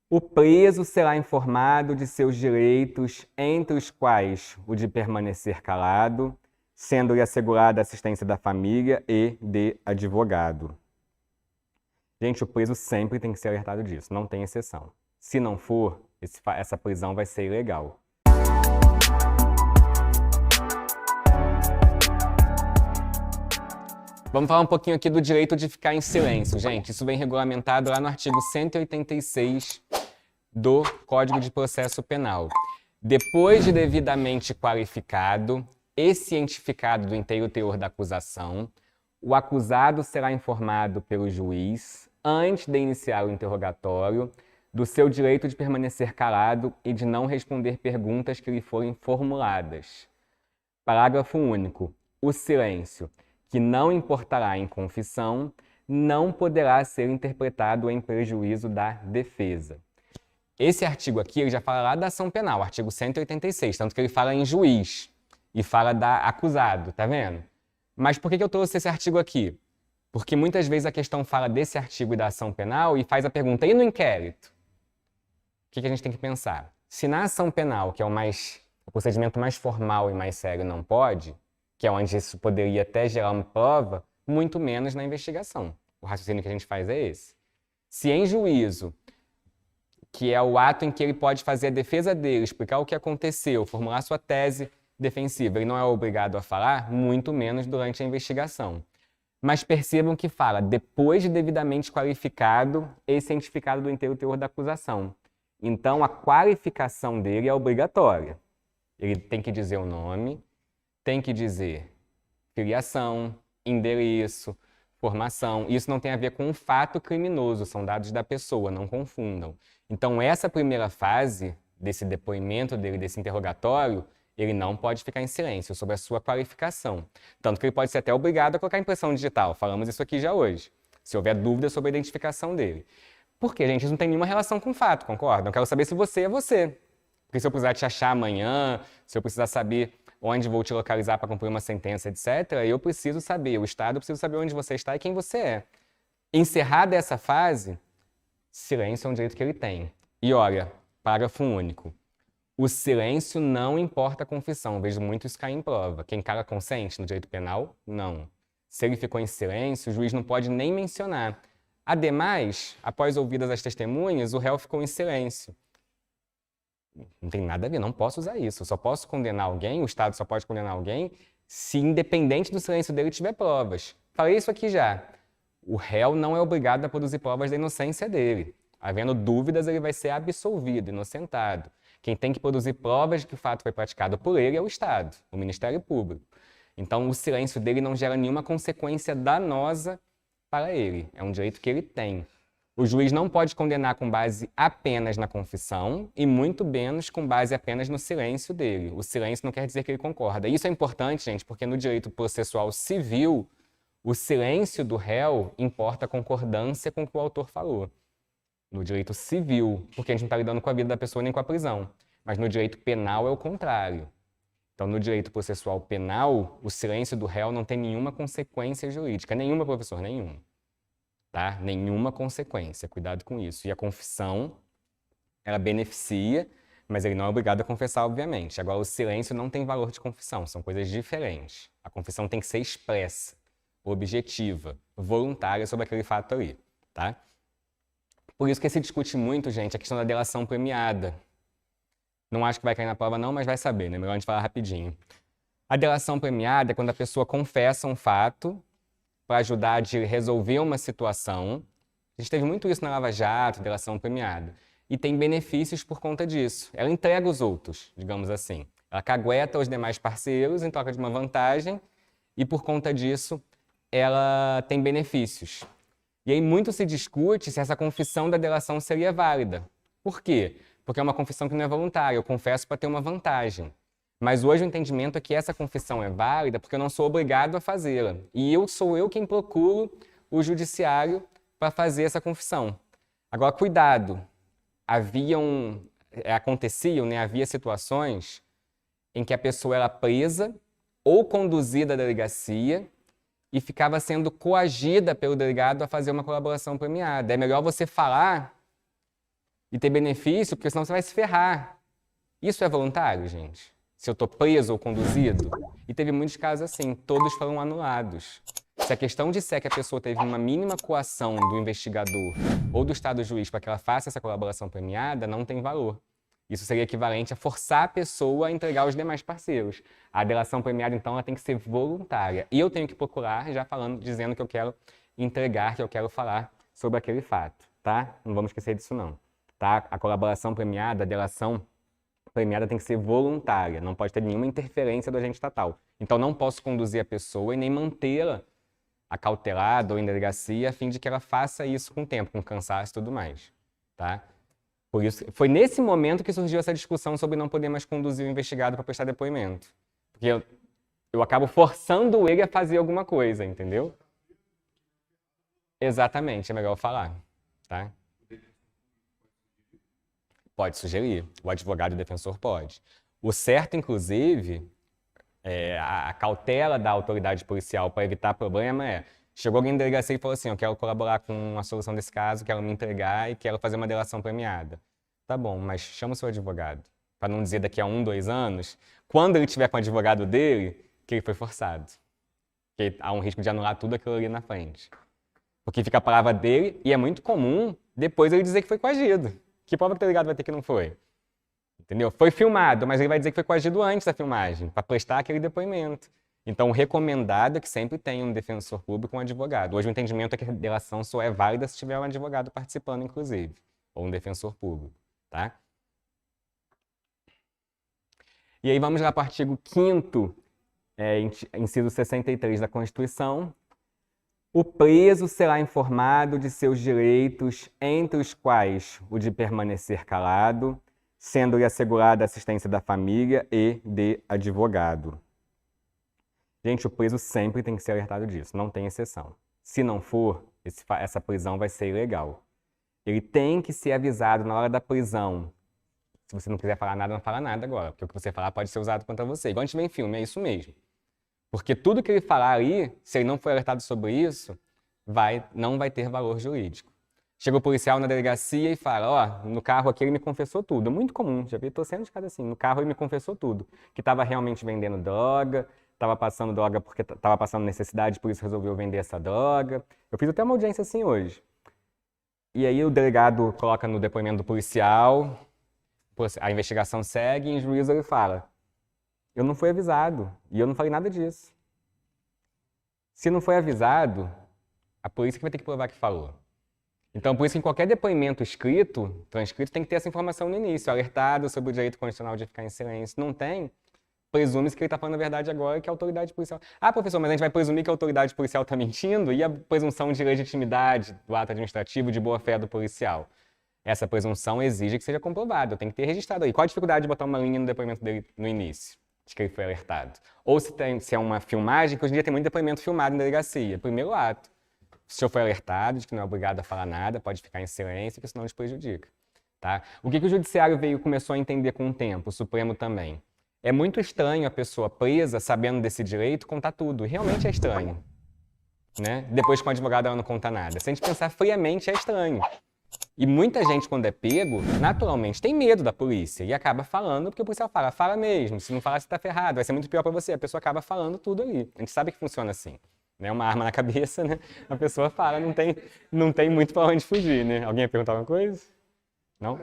O preso será informado de seus direitos, entre os quais o de permanecer calado, sendo-lhe assegurada a assistência da família e de advogado. Gente, o preso sempre tem que ser alertado disso, não tem exceção. Se não for, essa prisão vai ser ilegal. Vamos falar um pouquinho aqui do direito de ficar em silêncio, gente. Isso vem regulamentado lá no artigo 186 do Código de Processo Penal. Depois de devidamente qualificado e cientificado do inteiro teor da acusação, o acusado será informado pelo juiz, antes de iniciar o interrogatório, do seu direito de permanecer calado e de não responder perguntas que lhe forem formuladas. Parágrafo único. O silêncio, que não importará em confissão, não poderá ser interpretado em prejuízo da defesa. Esse artigo aqui ele já fala lá da ação penal, artigo 186, tanto que ele fala em juiz e fala da acusado, tá vendo? Mas por que eu trouxe esse artigo aqui? Porque muitas vezes a questão fala desse artigo e da ação penal e faz a pergunta, e no inquérito? O que a gente tem que pensar? Se na ação penal, que é o procedimento mais formal e mais sério, não pode, que é onde isso poderia até gerar uma prova, muito menos na investigação. O raciocínio que a gente faz é esse. Se em juízo, que é o ato em que ele pode fazer a defesa dele, explicar o que aconteceu, formular sua tese defensiva, ele não é obrigado a falar, muito menos durante a investigação. Mas percebam que fala, depois de devidamente qualificado e cientificado do inteiro teor da acusação. Então, a qualificação dele é obrigatória. Ele tem que dizer o nome, tem que dizer filiação, endereço, formação. Isso não tem a ver com um fato criminoso, são dados da pessoa, não confundam. Então, essa primeira fase desse depoimento dele, desse interrogatório, ele não pode ficar em silêncio sobre a sua qualificação. Tanto que ele pode ser até obrigado a colocar impressão digital. Falamos isso aqui já hoje. Se houver dúvida sobre a identificação dele. Porque, gente, isso não tem nenhuma relação com o fato, concordam? Eu quero saber se você é você. Porque se eu precisar te achar amanhã, se eu precisar saber onde vou te localizar para cumprir uma sentença, etc., eu preciso saber, o Estado precisa saber onde você está e quem você é. Encerrada essa fase, silêncio é um direito que ele tem. E olha, parágrafo único. O silêncio não importa a confissão. Vejo muito isso cair em prova. Quem cala consente no direito penal? Não. Se ele ficou em silêncio, o juiz não pode nem mencionar. Ademais, após ouvidas as testemunhas, o réu ficou em silêncio. Não tem nada a ver, não posso usar isso. Eu só posso condenar alguém, o Estado só pode condenar alguém, se independente do silêncio dele tiver provas. Falei isso aqui já. O réu não é obrigado a produzir provas da inocência dele. Havendo dúvidas, ele vai ser absolvido, inocentado. Quem tem que produzir provas de que o fato foi praticado por ele é o Estado, o Ministério Público. Então, o silêncio dele não gera nenhuma consequência danosa para ele. É um direito que ele tem. O juiz não pode condenar com base apenas na confissão e muito menos com base apenas no silêncio dele. O silêncio não quer dizer que ele concorda. Isso é importante, gente, porque no direito processual civil, o silêncio do réu importa a concordância com o que o autor falou. No direito civil, porque a gente não está lidando com a vida da pessoa nem com a prisão. Mas no direito penal é o contrário. Então, no direito processual penal, o silêncio do réu não tem nenhuma consequência jurídica. Nenhuma, professor, nenhuma. Tá? Nenhuma consequência. Cuidado com isso. E a confissão, ela beneficia, mas ele não é obrigado a confessar, obviamente. Agora, o silêncio não tem valor de confissão. São coisas diferentes. A confissão tem que ser expressa, objetiva, voluntária sobre aquele fato ali. Tá? Por isso que se discute muito, gente, a questão da delação premiada. Não acho que vai cair na prova não, mas vai saber, né? Melhor a gente falar rapidinho. A delação premiada é quando a pessoa confessa um fato para ajudar a resolver uma situação. A gente teve muito isso na Lava Jato, delação premiada. E tem benefícios por conta disso. Ela entrega os outros, digamos assim. Ela cagueta os demais parceiros em troca de uma vantagem e por conta disso ela tem benefícios. E aí muito se discute se essa confissão da delação seria válida. Por quê? Porque é uma confissão que não é voluntária, eu confesso para ter uma vantagem. Mas hoje o entendimento é que essa confissão é válida porque eu não sou obrigado a fazê-la. E sou eu quem procuro o judiciário para fazer essa confissão. Agora, cuidado, havia situações em que a pessoa era presa ou conduzida à delegacia e ficava sendo coagida pelo delegado a fazer uma colaboração premiada. É melhor você falar e ter benefício, porque senão você vai se ferrar. Isso é voluntário, gente? Se eu estou preso ou conduzido? E teve muitos casos assim, todos foram anulados. Se a questão disser que a pessoa teve uma mínima coação do investigador ou do Estado juiz para que ela faça essa colaboração premiada, não tem valor. Isso seria equivalente a forçar a pessoa a entregar os demais parceiros. A delação premiada, então, ela tem que ser voluntária. E eu tenho que procurar, já falando, dizendo que eu quero entregar, que eu quero falar sobre aquele fato, tá? Não vamos esquecer disso, não. Tá? A colaboração premiada, a delação premiada tem que ser voluntária, não pode ter nenhuma interferência do agente estatal. Então, não posso conduzir a pessoa e nem mantê-la acautelada ou em delegacia, a fim de que ela faça isso com o tempo, com cansaço e tudo mais, tá? Por isso, foi nesse momento que surgiu essa discussão sobre não poder mais conduzir o investigado para prestar depoimento. Porque eu acabo forçando ele a fazer alguma coisa, entendeu? Exatamente, é melhor falar, tá? Pode sugerir, o advogado e o defensor pode. O certo, inclusive, a cautela da autoridade policial para evitar problema chegou alguém na delegacia e falou assim, eu quero colaborar com a solução desse caso, quero me entregar e quero fazer uma delação premiada. Tá bom, mas chama o seu advogado. Para não dizer daqui a 1, 2 anos, quando ele tiver com o advogado dele, que ele foi forçado. Porque há um risco de anular tudo aquilo ali na frente. Porque fica a palavra dele e é muito comum depois ele dizer que foi coagido. Que prova que o delegado vai ter que não foi? Entendeu? Foi filmado, mas ele vai dizer que foi coagido antes da filmagem, para prestar aquele depoimento. Então, o recomendado é que sempre tenha um defensor público e um advogado. Hoje o entendimento é que a delação só é válida se tiver um advogado participando, inclusive, ou um defensor público, tá? E aí vamos lá para o artigo 5º, inciso 63 da Constituição. O preso será informado de seus direitos, entre os quais o de permanecer calado, sendo-lhe assegurada a assistência da família e de advogado. Gente, o preso sempre tem que ser alertado disso, não tem exceção. Se não for, essa prisão vai ser ilegal. Ele tem que ser avisado na hora da prisão. Se você não quiser falar nada, não fala nada agora, porque o que você falar pode ser usado contra você. Igual a gente vê em filme, é isso mesmo. Porque tudo que ele falar ali, se ele não for alertado sobre isso, não vai ter valor jurídico. Chega o policial na delegacia e fala, ó, no carro aqui ele me confessou tudo. É muito comum, já vi torcendo de casa assim, no carro ele me confessou tudo. Que estava realmente vendendo droga, estava passando droga porque estava passando necessidade, por isso resolveu vender essa droga. Eu fiz até uma audiência assim hoje. E aí o delegado coloca no depoimento do policial, a investigação segue e em juízo ele fala, eu não fui avisado e eu não falei nada disso. Se não foi avisado, a polícia que vai ter que provar que falou. Então, por isso que em qualquer depoimento escrito, transcrito, tem que ter essa informação no início, alertado sobre o direito constitucional de ficar em silêncio. Não tem, presume-se que ele está falando a verdade agora, que a autoridade policial... Ah, professor, mas a gente vai presumir que a autoridade policial está mentindo? E a presunção de legitimidade do ato administrativo de boa-fé do policial? Essa presunção exige que seja comprovada, eu tenho que ter registrado aí. Qual a dificuldade de botar uma linha no depoimento dele no início, de que ele foi alertado? Ou se é uma filmagem, que hoje em dia tem muito depoimento filmado em delegacia, primeiro ato. Se o senhor foi alertado de que não é obrigado a falar nada, pode ficar em silêncio, porque senão nos prejudica. Tá? O que o judiciário começou a entender com o tempo, o Supremo também? É muito estranho a pessoa presa, sabendo desse direito, contar tudo. E realmente é estranho. Né? Depois com o advogado ela não conta nada. Se a gente pensar friamente, é estranho. E muita gente, quando é pego, naturalmente tem medo da polícia e acaba falando, porque o policial fala mesmo. Se não falar, você tá ferrado, vai ser muito pior para você. A pessoa acaba falando tudo ali. A gente sabe que funciona assim. Né? Uma arma na cabeça, né? A pessoa fala, não tem muito para onde fugir, né? Alguém ia perguntar alguma coisa? Não?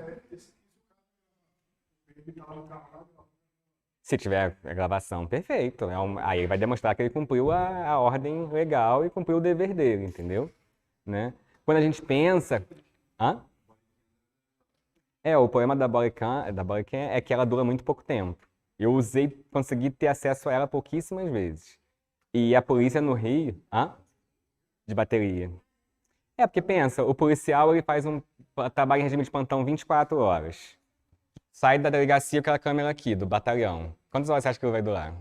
Se tiver a gravação, perfeito. Aí vai demonstrar que ele cumpriu a ordem legal e cumpriu o dever dele, entendeu? Né? Quando a gente pensa... Hã? O problema da bodycam é que ela dura muito pouco tempo. Eu consegui ter acesso a ela pouquíssimas vezes. E a polícia no Rio... Hã? De bateria. Porque pensa, o policial ele faz trabalho em regime de plantão 24 horas. Sai da delegacia com aquela câmera aqui, do batalhão. Quantas horas você acha que ele vai durar?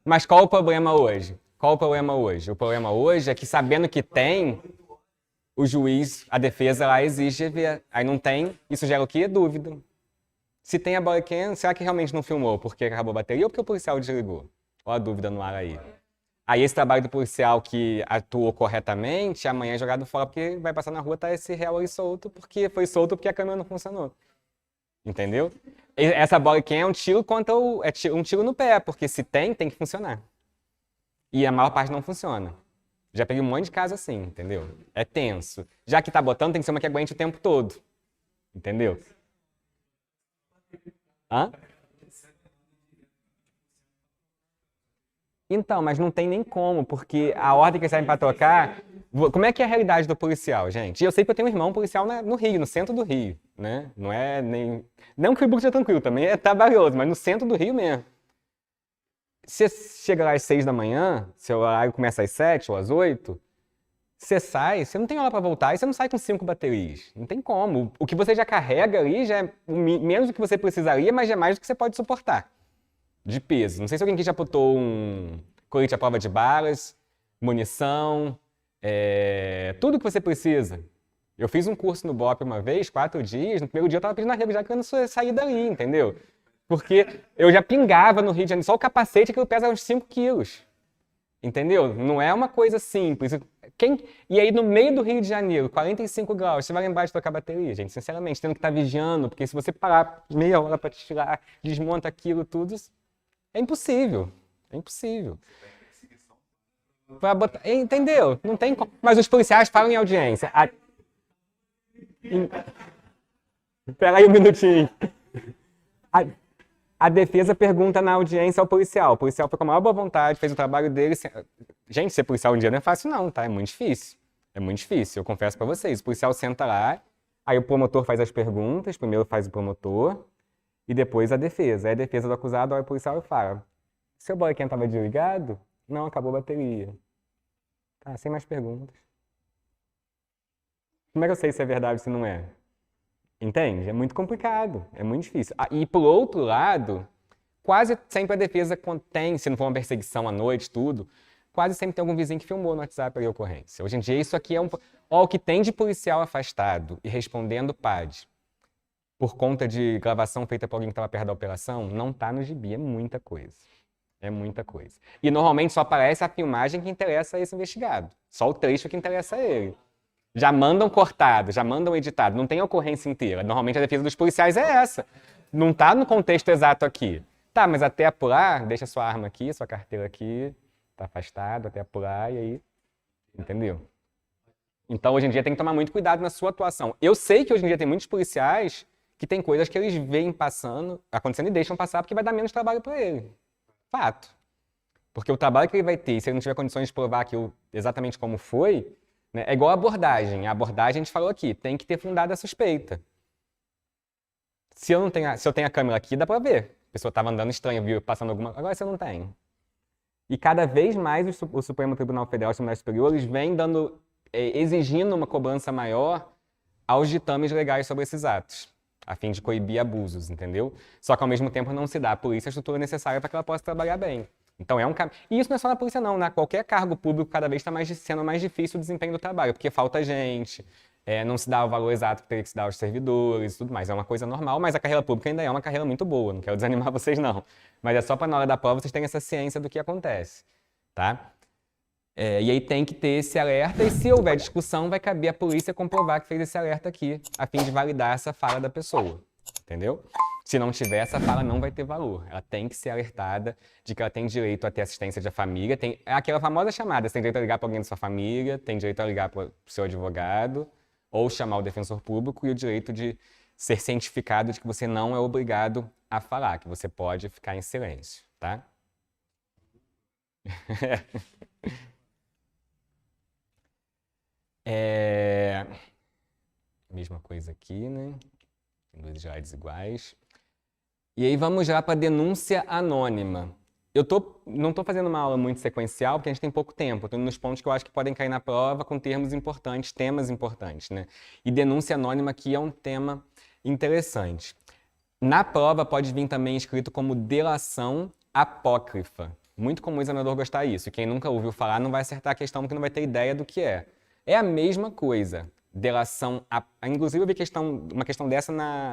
Mas qual o problema hoje? Qual o problema hoje? O problema hoje é que, sabendo que tem, o juiz, a defesa lá exige ver. Aí não tem, isso gera o quê? Dúvida. Se tem a bodycam, será que realmente não filmou porque acabou a bateria ou porque o policial desligou? Olha a dúvida no ar aí. Aí esse trabalho do policial que atuou corretamente, amanhã é jogado fora porque vai passar na rua, tá esse réu aí solto, porque foi solto porque a câmera não funcionou. Entendeu? Essa bola quem é um tiro contra um tiro no pé, porque se tem que funcionar. E a maior parte não funciona. Já peguei um monte de caso assim, entendeu? É tenso. Já que tá botando, tem que ser uma que aguente o tempo todo. Entendeu? Hã? Então, mas não tem nem como, porque a ordem que eles saem pra tocar. Como é que é a realidade do policial, gente? E eu sei que eu tenho um irmão policial no Rio, no centro do Rio, né? Não é nem. Não que o Friburgo seja tranquilo, também é trabalhoso, mas no centro do Rio mesmo. Você chega lá às 6 da manhã, seu horário começa às 7 ou às 8, você sai, você não tem hora pra voltar e você não sai com 5 baterias. Não tem como. O que você já carrega ali já é menos do que você precisaria, mas já é mais do que você pode suportar de peso. Não sei se alguém aqui já botou um colete à prova de balas, munição, tudo que você precisa. Eu fiz um curso no BOP uma vez, 4 dias, no primeiro dia eu tava pedindo arrego já querendo sair dali, entendeu? Porque eu já pingava no Rio de Janeiro, só o capacete que pesa uns 5 quilos. Entendeu? Não é uma coisa simples. E aí, no meio do Rio de Janeiro, 45 graus, você vai lembrar de trocar bateria, gente? Sinceramente, tendo que estar vigiando, porque se você parar meia hora para tirar, desmonta aquilo tudo, é impossível. É impossível. Entendeu? Não tem como. Mas os policiais falam em audiência. Espera aí um minutinho. A defesa pergunta na audiência ao policial. O policial foi com a maior boa vontade, fez o trabalho dele. Gente, ser policial um dia não é fácil não, tá? É muito difícil. É muito difícil, eu confesso pra vocês. O policial senta lá, aí o promotor faz as perguntas, primeiro faz o promotor e depois a defesa. Aí a defesa do acusado olha o policial e fala: seu bolequim estava desligado? Não, acabou a bateria. Tá, sem mais perguntas. Como é que eu sei se é verdade ou se não é? Entende? É muito complicado, é muito difícil. E por outro lado, quase sempre a defesa contém, se não for uma perseguição à noite, tudo, quase sempre tem algum vizinho que filmou no WhatsApp a ocorrência. Hoje em dia isso aqui é o que tem de policial afastado e respondendo PAD por conta de gravação feita por alguém que estava perto da operação, não tá no gibi, é muita coisa. É muita coisa. E normalmente só aparece a filmagem que interessa a esse investigado. Só o trecho que interessa a ele. Já mandam cortado, já mandam editado, não tem a ocorrência inteira. Normalmente a defesa dos policiais é essa. Não tá no contexto exato aqui. Tá, mas até apurar, deixa sua arma aqui, sua carteira aqui, tá afastado, até apurar, e aí. Entendeu? Então hoje em dia tem que tomar muito cuidado na sua atuação. Eu sei que hoje em dia tem muitos policiais que tem coisas que eles veem acontecendo e deixam passar porque vai dar menos trabalho para ele. Fato. Porque o trabalho que ele vai ter, se ele não tiver condições de provar aquilo exatamente como foi, né, é igual a abordagem. A abordagem, a gente falou aqui, tem que ter fundado a suspeita. Se eu tenho a câmera aqui, dá pra ver. A pessoa estava andando estranha, viu, passando alguma... Agora você não tem. E cada vez mais o Supremo Tribunal Federal e o Tribunal Superior, eles vêm exigindo uma cobrança maior aos ditames legais sobre esses atos, a fim de coibir abusos, entendeu? Só que ao mesmo tempo não se dá à polícia a estrutura necessária para que ela possa trabalhar bem. Então é um caminho. E isso não é só na polícia, não, né? Qualquer cargo público cada vez está sendo mais difícil o desempenho do trabalho, porque falta gente, não se dá o valor exato que teria que se dar aos servidores e tudo mais. É uma coisa normal, mas a carreira pública ainda é uma carreira muito boa, não quero desanimar vocês, não. Mas é só para na hora da prova vocês terem essa ciência do que acontece, tá? E aí tem que ter esse alerta, e se houver discussão, vai caber à polícia comprovar que fez esse alerta aqui, a fim de validar essa fala da pessoa, entendeu? Se não tiver, essa fala não vai ter valor. Ela tem que ser alertada de que ela tem direito a ter assistência da família. É aquela famosa chamada, você tem direito a ligar para alguém da sua família, tem direito a ligar para o seu advogado, ou chamar o defensor público, e o direito de ser cientificado de que você não é obrigado a falar, que você pode ficar em silêncio, tá? Mesma coisa aqui, né? Tem 2 slides iguais. E aí vamos já para a denúncia anônima. Eu não estou fazendo uma aula muito sequencial, porque a gente tem pouco tempo. Estou indo nos pontos que eu acho que podem cair na prova com termos importantes, temas importantes, né? E denúncia anônima aqui é um tema interessante. Na prova pode vir também escrito como delação apócrifa. Muito comum o examinador gostar disso. Quem nunca ouviu falar não vai acertar a questão porque não vai ter ideia do que é. É a mesma coisa. Delação. Inclusive eu vi uma questão dessa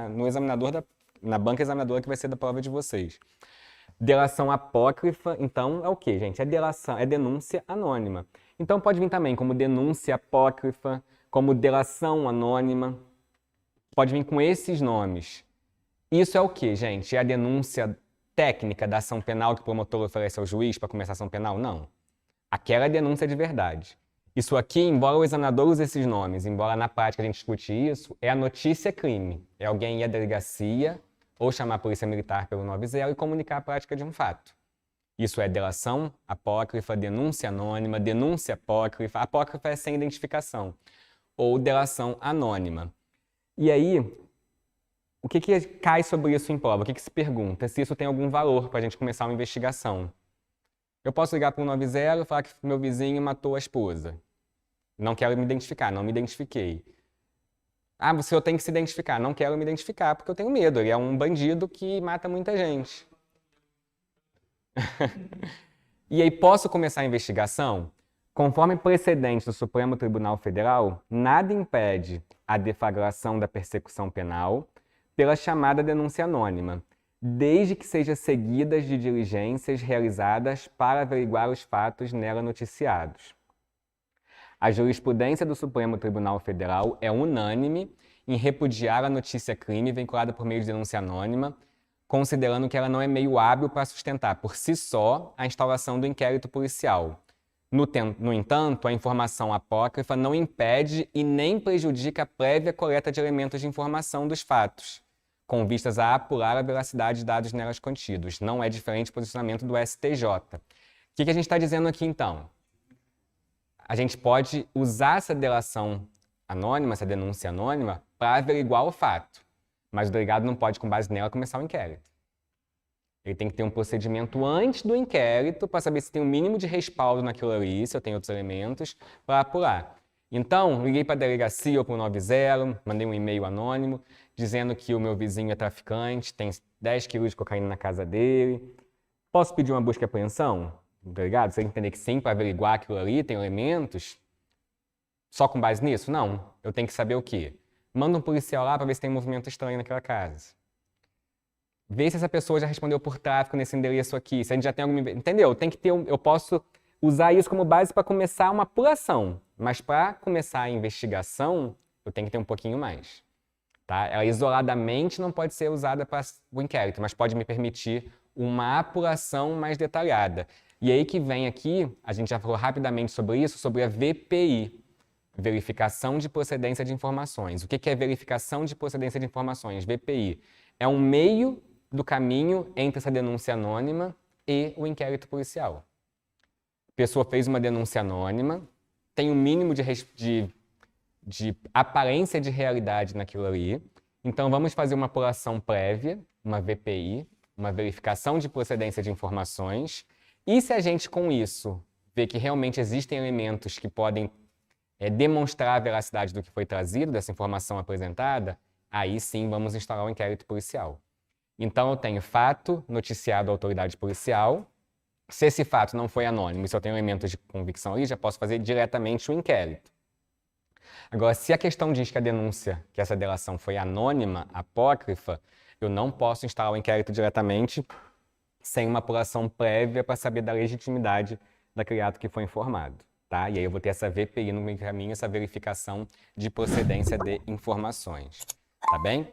no examinador na banca examinadora que vai ser da prova de vocês. Delação apócrifa, então, é o quê, gente? É delação, é denúncia anônima. Então pode vir também como denúncia apócrifa, como delação anônima. Pode vir com esses nomes. Isso é o quê, gente? É a denúncia técnica da ação penal que o promotor oferece ao juiz para começar a ação penal? Não. Aquela é denúncia de verdade. Isso aqui, embora o examinador use esses nomes, embora na prática a gente discute isso, é a notícia-crime. É alguém ir à delegacia ou chamar a polícia militar pelo 90 e comunicar a prática de um fato. Isso é delação apócrifa, denúncia anônima, denúncia apócrifa. Apócrifa é sem identificação. Ou delação anônima. E aí, o que cai sobre isso em prova? O que se pergunta? Se isso tem algum valor para a gente começar uma investigação. Eu posso ligar para o 90 e falar que meu vizinho matou a esposa. Não quero me identificar, não me identifiquei. Ah, o senhor tem que se identificar. Não quero me identificar porque eu tenho medo. Ele é um bandido que mata muita gente. E aí, posso começar a investigação? Conforme precedentes do Supremo Tribunal Federal, nada impede a deflagração da persecução penal pela chamada denúncia anônima, desde que sejam seguidas de diligências realizadas para averiguar os fatos nela noticiados. A jurisprudência do Supremo Tribunal Federal é unânime em repudiar a notícia-crime vinculada por meio de denúncia anônima, considerando que ela não é meio hábil para sustentar por si só a instauração do inquérito policial. No entanto, a informação apócrifa não impede e nem prejudica a prévia coleta de elementos de informação dos fatos, com vistas a apurar a veracidade de dados nelas contidos. Não é diferente do posicionamento do STJ. O que a gente está dizendo aqui, então? A gente pode usar essa delação anônima, essa denúncia anônima, para averiguar o fato. Mas o delegado não pode, com base nela, começar o inquérito. Ele tem que ter um procedimento antes do inquérito para saber se tem um mínimo de respaldo naquilo ali, se eu tenho outros elementos, para apurar. Então, liguei para a delegacia ou para o 90, mandei um e-mail anônimo, dizendo que o meu vizinho é traficante, tem 10 quilos de cocaína na casa dele. Posso pedir uma busca e apreensão? Delegado, você entender que sim, para averiguar aquilo ali, tem elementos? Só com base nisso? Não. Eu tenho que saber o quê? Manda um policial lá para ver se tem movimento estranho naquela casa. Vê se essa pessoa já respondeu por tráfico nesse endereço aqui, se a gente já tem algum... Entendeu? Tem que ter eu posso usar isso como base para começar uma apuração, mas para começar a investigação, eu tenho que ter um pouquinho mais. Tá? Ela isoladamente não pode ser usada para o inquérito, mas pode me permitir uma apuração mais detalhada. E aí que vem aqui, a gente já falou rapidamente sobre isso, sobre a VPI, Verificação de Procedência de Informações. O que é Verificação de Procedência de Informações? VPI. É um meio do caminho entre essa denúncia anônima e o inquérito policial. A pessoa fez uma denúncia anônima, tem um mínimo de aparência de realidade naquilo ali, então vamos fazer uma apuração prévia, uma VPI, uma verificação de procedência de informações, e se a gente com isso vê que realmente existem elementos que podem demonstrar a veracidade do que foi trazido, dessa informação apresentada, aí sim vamos instaurar o inquérito policial. Então eu tenho fato noticiado à autoridade policial. Se esse fato não foi anônimo e se eu tenho elementos de convicção ali, já posso fazer diretamente o inquérito. Agora, se a questão diz que a denúncia, que essa delação foi anônima, apócrifa, eu não posso instaurar o inquérito diretamente sem uma apuração prévia para saber da legitimidade daquele ato que foi informado. Tá? E aí eu vou ter essa VPI no meio caminho, essa verificação de procedência de informações. Tá bem?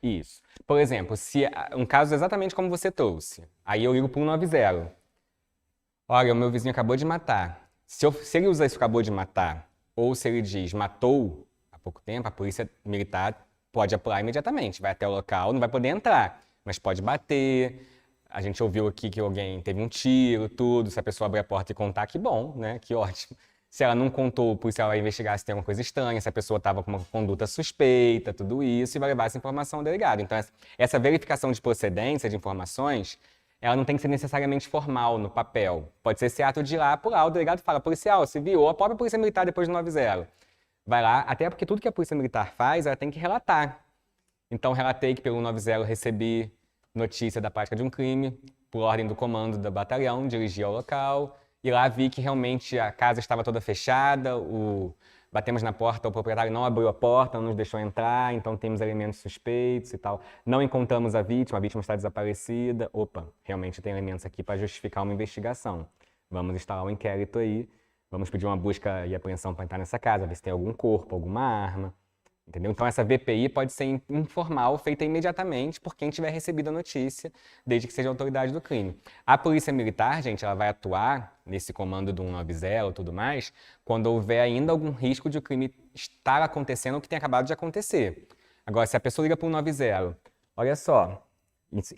Isso. Por exemplo, se um caso exatamente como você trouxe, aí eu ligo para o 90. Olha, o meu vizinho acabou de matar. Se ele usa isso, acabou de matar, ou se ele diz matou há pouco tempo, a polícia militar pode apurar imediatamente. Vai até o local, não vai poder entrar, mas pode bater. A gente ouviu aqui que alguém teve um tiro, tudo. Se a pessoa abrir a porta e contar, que bom, né? Que ótimo. Se ela não contou, o policial vai investigar se tem alguma coisa estranha, se a pessoa estava com uma conduta suspeita, tudo isso, e vai levar essa informação ao delegado. Então, essa verificação de procedência de informações, ela não tem que ser necessariamente formal, no papel. Pode ser esse ato de ir lá apurar. O delegado fala, policial, civil, ou a própria polícia militar depois do 90. Vai lá, até porque tudo que a polícia militar faz, ela tem que relatar. Então, relatei que pelo 90 recebi notícia da prática de um crime, por ordem do comando do batalhão, dirigi ao local, e lá vi que realmente a casa estava toda fechada, batemos na porta, o proprietário não abriu a porta, não nos deixou entrar, então temos elementos suspeitos e tal. Não encontramos a vítima está desaparecida. Opa, realmente tem elementos aqui para justificar uma investigação. Vamos instalar um inquérito aí, vamos pedir uma busca e apreensão para entrar nessa casa, ver se tem algum corpo, alguma arma. Entendeu? Então, essa VPI pode ser informal, feita imediatamente por quem tiver recebido a notícia, desde que seja a autoridade do crime. A Polícia Militar, gente, ela vai atuar nesse comando do 190 e tudo mais, quando houver ainda algum risco de o crime estar acontecendo ou que tenha acabado de acontecer. Agora, se a pessoa liga para o 190, olha só,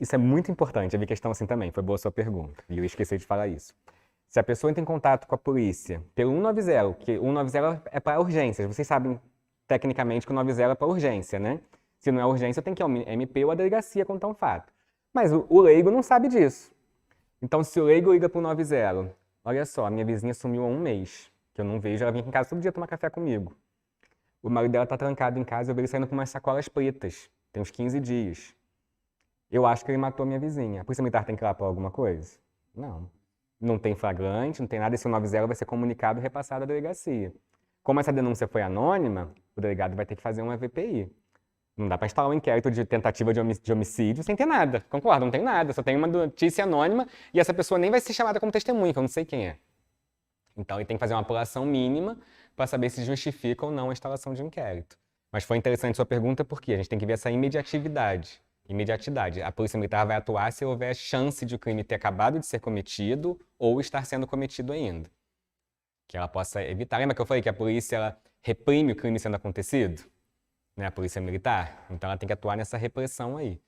isso é muito importante, eu vi questão assim também, foi boa a sua pergunta, e eu esqueci de falar isso. Se a pessoa entra em contato com a polícia pelo 190, que o 190 é para urgências, vocês sabem tecnicamente que o 190 é para urgência, né? Se não é urgência, tem que ir ao MP ou a delegacia contar um fato. Mas o leigo não sabe disso. Então, se o leigo liga para o 190, olha só, a minha vizinha sumiu há um mês, que eu não vejo, ela vem aqui em casa todo dia tomar café comigo. O marido dela está trancado em casa, eu vejo ele saindo com umas sacolas pretas, tem uns 15 dias. Eu acho que ele matou a minha vizinha. A Polícia Militar tem que ir lá por alguma coisa? Não. Não tem flagrante, não tem nada, esse 190 vai ser comunicado e repassado à delegacia. Como essa denúncia foi anônima, o delegado vai ter que fazer uma VPI. Não dá para instalar um inquérito de tentativa de homicídio sem ter nada. Concordo, não tem nada. Só tem uma notícia anônima e essa pessoa nem vai ser chamada como testemunha, que eu não sei quem é. Então, ele tem que fazer uma apuração mínima para saber se justifica ou não a instalação de um inquérito. Mas foi interessante sua pergunta porque a gente tem que ver essa imediatidade. A Polícia Militar vai atuar se houver chance de o crime ter acabado de ser cometido ou estar sendo cometido ainda. Que ela possa evitar. Lembra que eu falei que a polícia ela reprime o crime sendo acontecido? Né? A Polícia Militar. Então ela tem que atuar nessa repressão aí.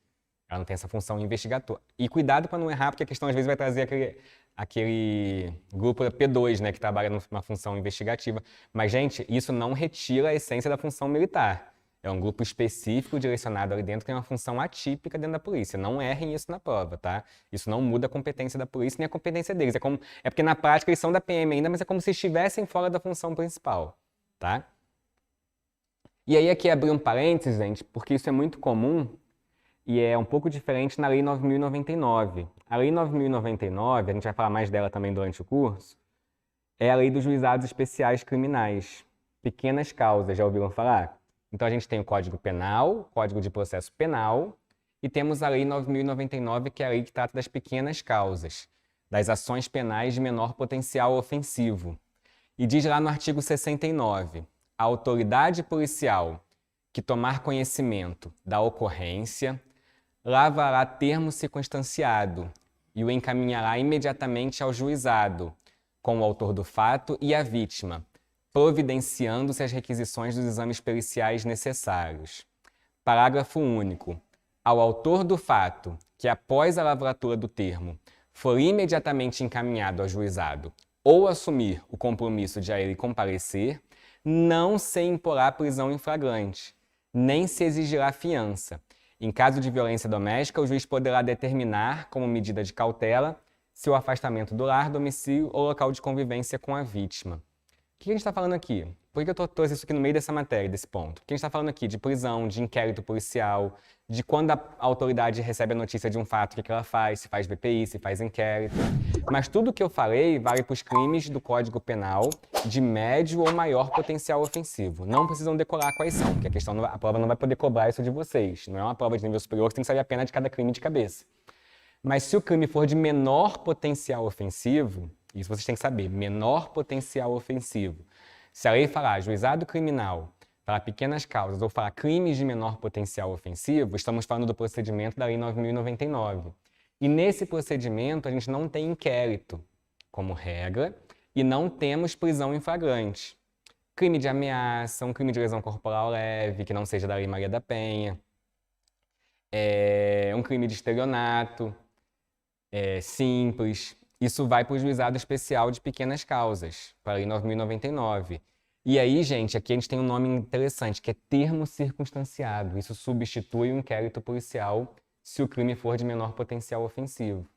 Ela não tem essa função investigatória. E cuidado para não errar, porque a questão às vezes vai trazer aquele grupo P2, né, que trabalha numa função investigativa. Mas, gente, isso não retira a essência da função militar. É um grupo específico direcionado ali dentro que tem uma função atípica dentro da polícia. Não errem isso na prova, tá? Isso não muda a competência da polícia nem a competência deles. É porque na prática eles são da PM ainda, mas é como se estivessem fora da função principal, tá? E aí aqui abrir um parênteses, gente, porque isso é muito comum e é um pouco diferente na Lei 9.099. A Lei 9.099, a gente vai falar mais dela também durante o curso, é a Lei dos Juizados Especiais Criminais. Pequenas causas, já ouviram falar? Então, a gente tem o Código Penal, Código de Processo Penal, e temos a Lei 9.099, que é a lei que trata das pequenas causas, das ações penais de menor potencial ofensivo. E diz lá no artigo 69, a autoridade policial que tomar conhecimento da ocorrência lavrará termo circunstanciado e o encaminhará imediatamente ao juizado, com o autor do fato e a vítima, providenciando-se as requisições dos exames periciais necessários. Parágrafo único. Ao autor do fato, que após a lavratura do termo, for imediatamente encaminhado ao juizado ou assumir o compromisso de a ele comparecer, não se imporá prisão em flagrante, nem se exigirá fiança. Em caso de violência doméstica, o juiz poderá determinar, como medida de cautela, seu afastamento do lar, domicílio ou local de convivência com a vítima. O que a gente está falando aqui? Por que eu trouxe isso aqui no meio dessa matéria, desse ponto? Porque a gente está falando aqui de prisão, de inquérito policial, de quando a autoridade recebe a notícia de um fato, o que ela faz, se faz VPI, se faz inquérito. Mas tudo o que eu falei vale para os crimes do Código Penal de médio ou maior potencial ofensivo. Não precisam decorar quais são, porque a prova não vai poder cobrar isso de vocês. Não é uma prova de nível superior que tem que saber a pena de cada crime de cabeça. Mas se o crime for de menor potencial ofensivo, isso vocês têm que saber, menor potencial ofensivo. Se a lei falar juizado criminal, falar pequenas causas ou falar crimes de menor potencial ofensivo, estamos falando do procedimento da Lei 9.099. E nesse procedimento a gente não tem inquérito como regra e não temos prisão em flagrante. Crime de ameaça, um crime de lesão corporal leve, que não seja da Lei Maria da Penha, um crime de estelionato, simples. Isso vai para o juizado especial de pequenas causas, para a Lei 9.099. E aí, gente, aqui a gente tem um nome interessante, que é termo circunstanciado. Isso substitui o inquérito policial se o crime for de menor potencial ofensivo.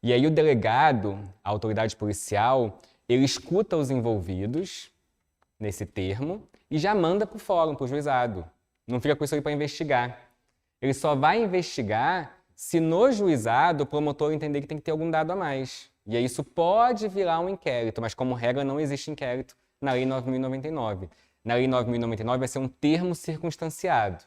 E aí o delegado, a autoridade policial, ele escuta os envolvidos nesse termo e já manda para o fórum, para o juizado. Não fica com isso aí para investigar. Ele só vai investigar se no juizado o promotor entender que tem que ter algum dado a mais. E aí isso pode virar um inquérito, mas como regra não existe inquérito na Lei 9.099. Na Lei 9.099 vai ser um termo circunstanciado.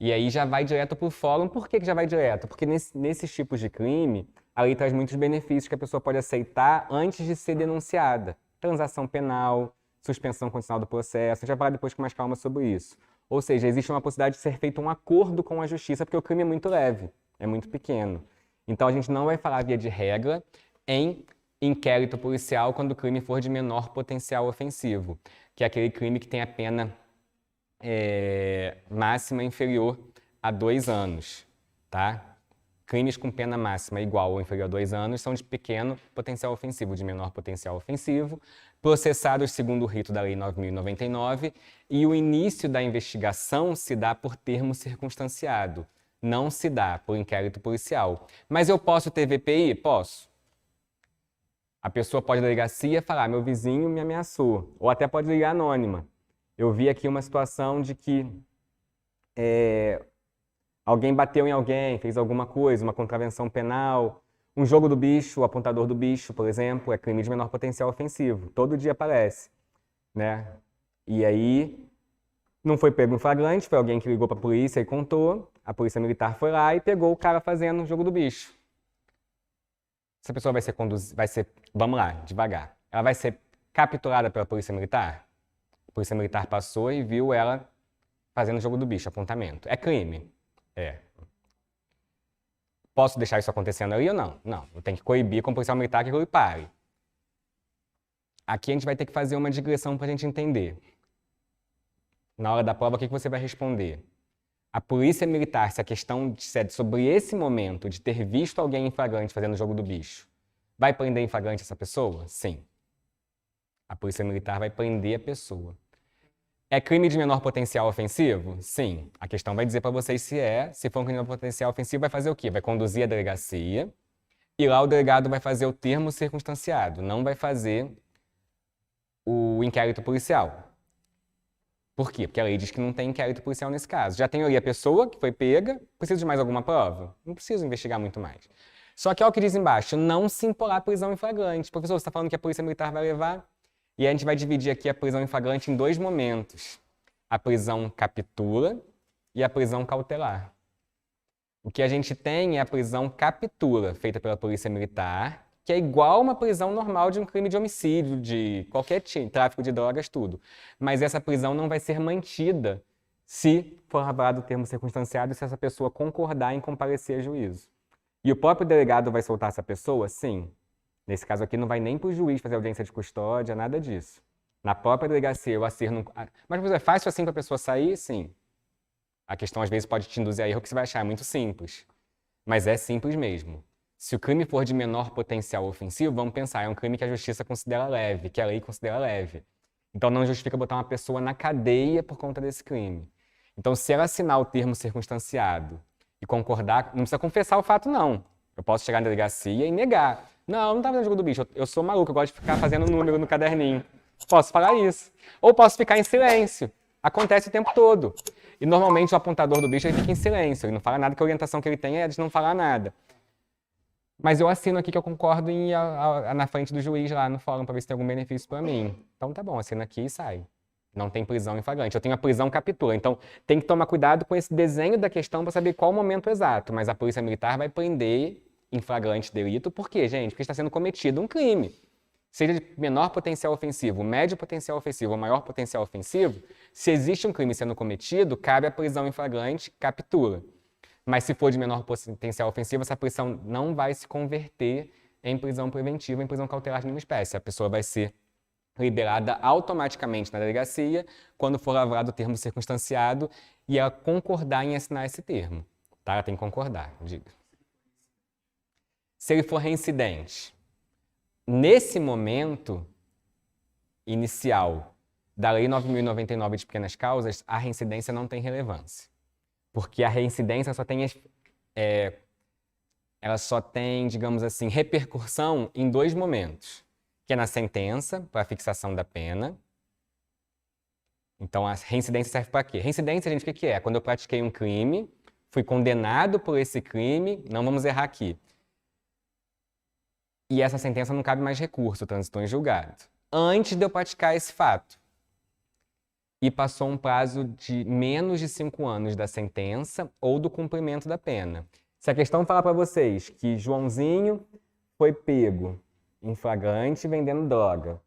E aí já vai direto para o fórum. Por que já vai direto? Porque nesses tipos de crime, a lei traz muitos benefícios que a pessoa pode aceitar antes de ser denunciada. Transação penal, suspensão condicional do processo. A gente vai falar depois com mais calma sobre isso. Ou seja, existe uma possibilidade de ser feito um acordo com a justiça, porque o crime é muito leve, é muito pequeno. Então a gente não vai falar via de regra em inquérito policial quando o crime for de menor potencial ofensivo, que é aquele crime que tem a pena máxima inferior a 2 anos, tá? Crimes com pena máxima igual ou inferior a 2 anos são de pequeno potencial ofensivo, de menor potencial ofensivo, processados segundo o rito da Lei 9.099, e o início da investigação se dá por termo circunstanciado, não se dá por inquérito policial. Mas eu posso ter VPI? Posso. A pessoa pode ir à delegacia e falar, meu vizinho me ameaçou, ou até pode ligar anônima. Eu vi aqui uma situação de que alguém bateu em alguém, fez alguma coisa, uma contravenção penal, um jogo do bicho, o apontador do bicho, por exemplo, é crime de menor potencial ofensivo. Todo dia aparece, né? E aí, não foi pego em flagrante, foi alguém que ligou para a polícia e contou, a polícia militar foi lá e pegou o cara fazendo o jogo do bicho. Essa pessoa vai ser, vamos lá, devagar, ela vai ser capturada pela polícia militar? A polícia militar passou e viu ela fazendo o jogo do bicho, apontamento. É crime? É. Posso deixar isso acontecendo ali ou não? Não. Eu tenho que coibir com o policial militar que ele pare. Aqui a gente vai ter que fazer uma digressão para a gente entender. Na hora da prova, o que você vai responder? A polícia militar, se a questão disser sobre esse momento de ter visto alguém em flagrante fazendo o jogo do bicho, vai prender em flagrante essa pessoa? Sim. A polícia militar vai prender a pessoa. É crime de menor potencial ofensivo? Sim. A questão vai dizer para vocês se é. Se for um crime de menor potencial ofensivo, vai fazer o quê? Vai conduzir a delegacia e lá o delegado vai fazer o termo circunstanciado, não vai fazer o inquérito policial. Por quê? Porque a lei diz que não tem inquérito policial nesse caso. Já tem ali a pessoa que foi pega, precisa de mais alguma prova? Não preciso investigar muito mais. Só que olha o que diz embaixo, não se imporá prisão em flagrante. Professor, você está falando que a polícia militar vai levar? E a gente vai dividir aqui a prisão em flagrante em 2 momentos. A prisão captura e a prisão cautelar. O que a gente tem é a prisão captura, feita pela polícia militar, que é igual a uma prisão normal de um crime de homicídio, de qualquer tipo, tráfico de drogas, tudo. Mas essa prisão não vai ser mantida se for lavrado o termo circunstanciado e se essa pessoa concordar em comparecer a juízo. E o próprio delegado vai soltar essa pessoa? Sim. Nesse caso aqui, não vai nem para o juiz fazer audiência de custódia, nada disso. Na própria delegacia, eu assino... Mas é fácil assim para a pessoa sair? Sim. A questão, às vezes, pode te induzir a erro que você vai achar muito simples. Mas é simples mesmo. Se o crime for de menor potencial ofensivo, vamos pensar, é um crime que a justiça considera leve, que a lei considera leve. Então, não justifica botar uma pessoa na cadeia por conta desse crime. Então, se ela assinar o termo circunstanciado e concordar, não precisa confessar o fato, não. Eu posso chegar na delegacia e negar. Não, eu não estava fazendo jogo do bicho, eu sou maluco, eu gosto de ficar fazendo número no caderninho. Posso falar isso. Ou posso ficar em silêncio. Acontece o tempo todo. E normalmente o apontador do bicho ele fica em silêncio, ele não fala nada, que a orientação que ele tem é de não falar nada. Mas eu assino aqui que eu concordo em ir na frente do juiz lá no fórum para ver se tem algum benefício para mim. Então tá bom, assina aqui e sai. Não tem prisão em flagrante. Eu tenho a prisão captura. Então tem que tomar cuidado com esse desenho da questão para saber qual o momento exato. Mas a polícia militar vai prender em flagrante delito. Por quê, gente? Porque está sendo cometido um crime. Seja de menor potencial ofensivo, médio potencial ofensivo ou maior potencial ofensivo, se existe um crime sendo cometido, cabe a prisão em flagrante, captura. Mas se for de menor potencial ofensivo, essa prisão não vai se converter em prisão preventiva, em prisão cautelar de nenhuma espécie. A pessoa vai ser liberada automaticamente na delegacia quando for lavrado o termo circunstanciado e ela concordar em assinar esse termo. Tá? Ela tem que concordar, diga. Se ele for reincidente, nesse momento inicial da Lei 9.099 de pequenas causas, a reincidência não tem relevância. Porque a reincidência ela só tem, digamos assim, repercussão em 2 momentos. Que é na sentença, para a fixação da pena. Então, a reincidência serve para quê? Reincidência, gente, o que é? Quando eu pratiquei um crime, fui condenado por esse crime, não vamos errar aqui. e essa sentença não cabe mais recurso, transitou em julgado. Antes de eu praticar esse fato. E passou um prazo de menos de 5 anos da sentença ou do cumprimento da pena. Se a questão falar para vocês que Joãozinho foi pego em flagrante vendendo droga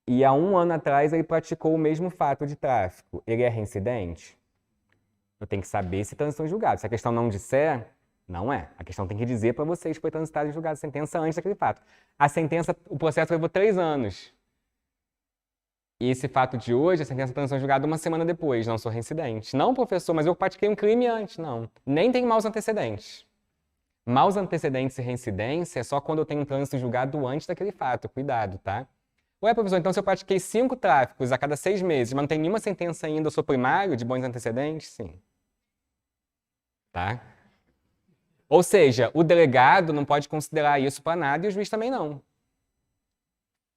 e há 1 ano atrás ele praticou o mesmo fato de tráfico, ele é reincidente? Eu tenho que saber se transitou em julgado. Se a questão não disser, não é. A questão tem que dizer para vocês que foi transitado em julgado a sentença antes daquele fato. A sentença, o processo levou 3 anos. E esse fato de hoje, a sentença transitou em julgado 1 semana depois, não sou reincidente. Não, professor, mas eu pratiquei um crime antes. Não, nem tem maus antecedentes. Maus antecedentes e reincidência é só quando eu tenho um trânsito em julgado antes daquele fato. Cuidado, tá? Ué, professor, então se eu pratiquei 5 tráficos a cada 6 meses, mas não tem nenhuma sentença ainda, eu sou primário de bons antecedentes? Sim. Tá? Ou seja, o delegado não pode considerar isso para nada e o juiz também não.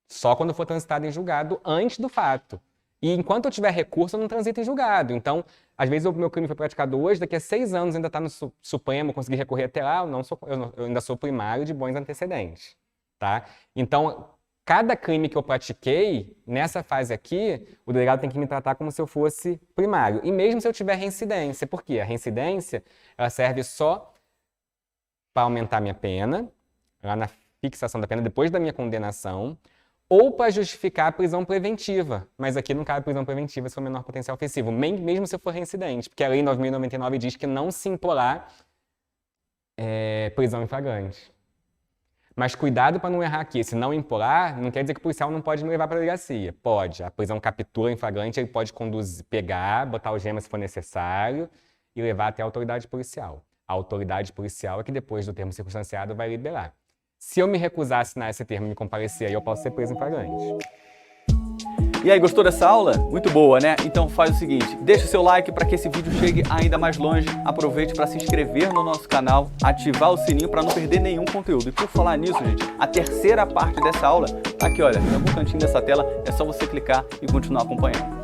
Só quando for transitado em julgado antes do fato. E enquanto eu tiver recurso, eu não transito em julgado. Então, às vezes o meu crime foi praticado hoje, daqui a 6 anos ainda está no Supremo, consegui recorrer até lá, eu ainda sou primário de bons antecedentes. Tá? Então, cada crime que eu pratiquei, nessa fase aqui, o delegado tem que me tratar como se eu fosse primário. E mesmo se eu tiver reincidência. Por quê? A reincidência ela serve só para aumentar minha pena, lá na fixação da pena, depois da minha condenação, ou para justificar a prisão preventiva. Mas aqui não cabe prisão preventiva se for menor potencial ofensivo, mesmo se eu for reincidente, porque a lei 9.099 diz que não se imporá prisão em flagrante. Mas cuidado para não errar aqui, se não imporar, não quer dizer que o policial não pode me levar para a delegacia. Pode, a prisão captura em flagrante, ele pode conduzir, pegar, botar algema se for necessário e levar até a autoridade policial. A autoridade policial é que depois do termo circunstanciado vai liberar. Se eu me recusar a assinar esse termo e me comparecer, aí eu posso ser preso em flagrante. E aí, gostou dessa aula? Muito boa, né? Então faz o seguinte, deixa o seu like para que esse vídeo chegue ainda mais longe. Aproveite para se inscrever no nosso canal, ativar o sininho para não perder nenhum conteúdo. E por falar nisso, gente, a terceira parte dessa aula tá aqui, olha, em algum cantinho dessa tela, é só você clicar e continuar acompanhando.